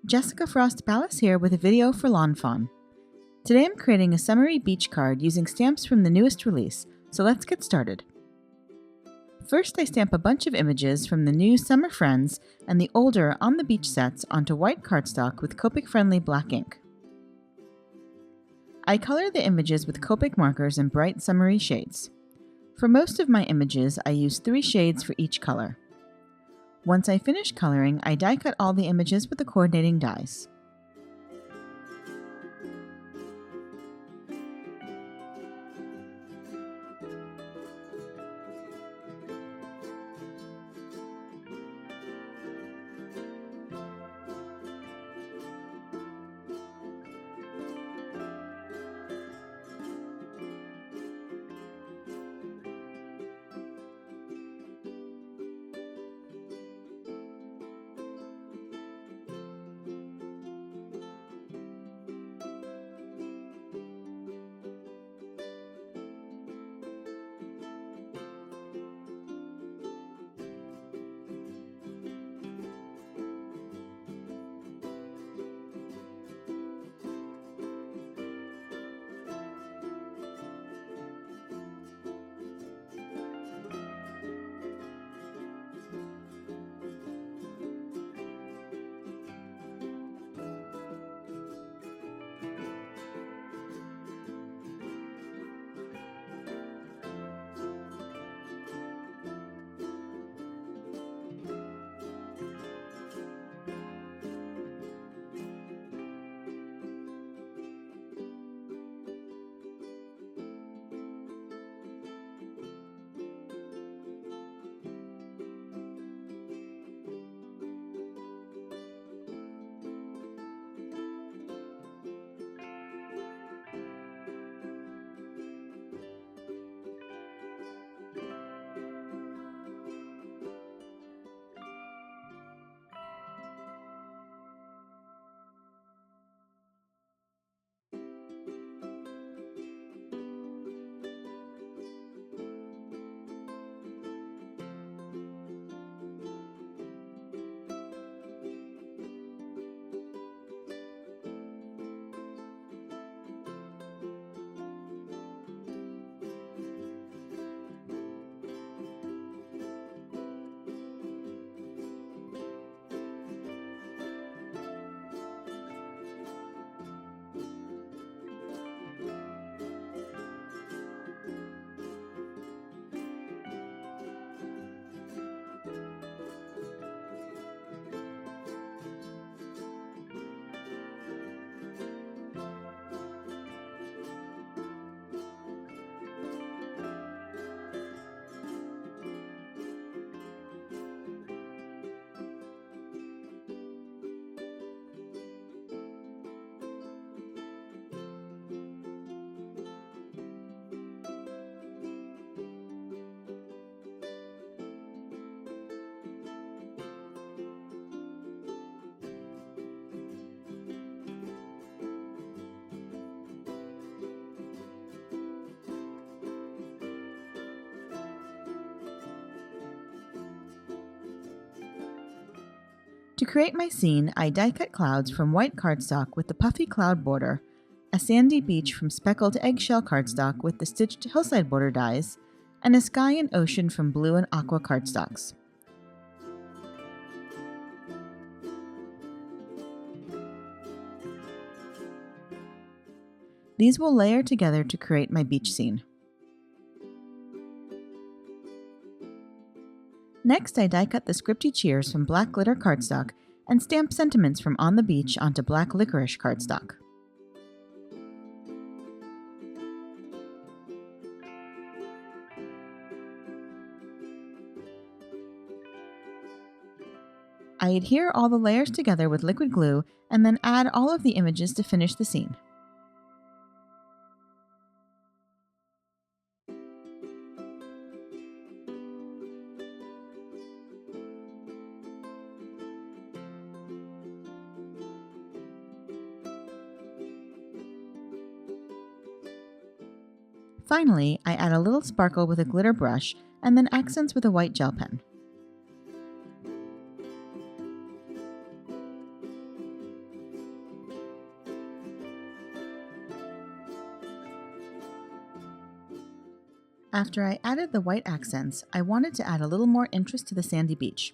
Jessica Frost Palace here with a video for lawnfawn. Today I'm creating a summery beach card using stamps from the newest release, so let's get started. First, I stamp a bunch of images from the new Summer Friends and the older On the Beach sets onto white cardstock with Copic-friendly black ink. I color the images with Copic markers in bright summery shades. For most of my images, I use 3 shades for each color. Once I finish coloring, I die cut all the images with the coordinating dies. To create my scene, I die cut clouds from white cardstock with the puffy cloud border, a sandy beach from speckled eggshell cardstock with the stitched hillside border dies, and a sky and ocean from blue and aqua cardstocks. These will layer together to create my beach scene. Next, I die cut the Scripty cheers from black glitter cardstock and stamp sentiments from On the Beach onto black Licorice cardstock. I adhere all the layers together with liquid glue and then add all of the images to finish the scene. Finally, I add a little sparkle with a glitter brush and then accents with a white gel pen. After I added the white accents, I wanted to add a little more interest to the sandy beach.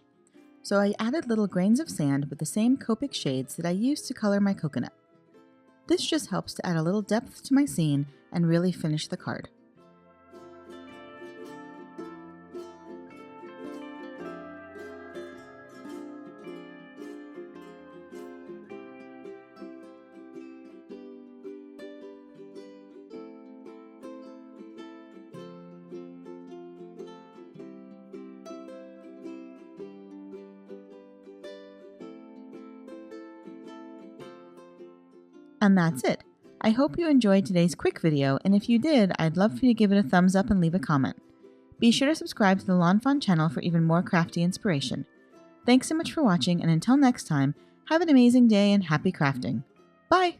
So I added little grains of sand with the same Copic shades that I used to color my coconut. This just helps to add a little depth to my scene and really finish the card. And that's it. I hope you enjoyed today's quick video, and if you did, I'd love for you to give it a thumbs up and leave a comment. Be sure to subscribe to the lawnfawn channel for even more crafty inspiration. Thanks so much for watching, and until next time, have an amazing day and happy crafting. Bye!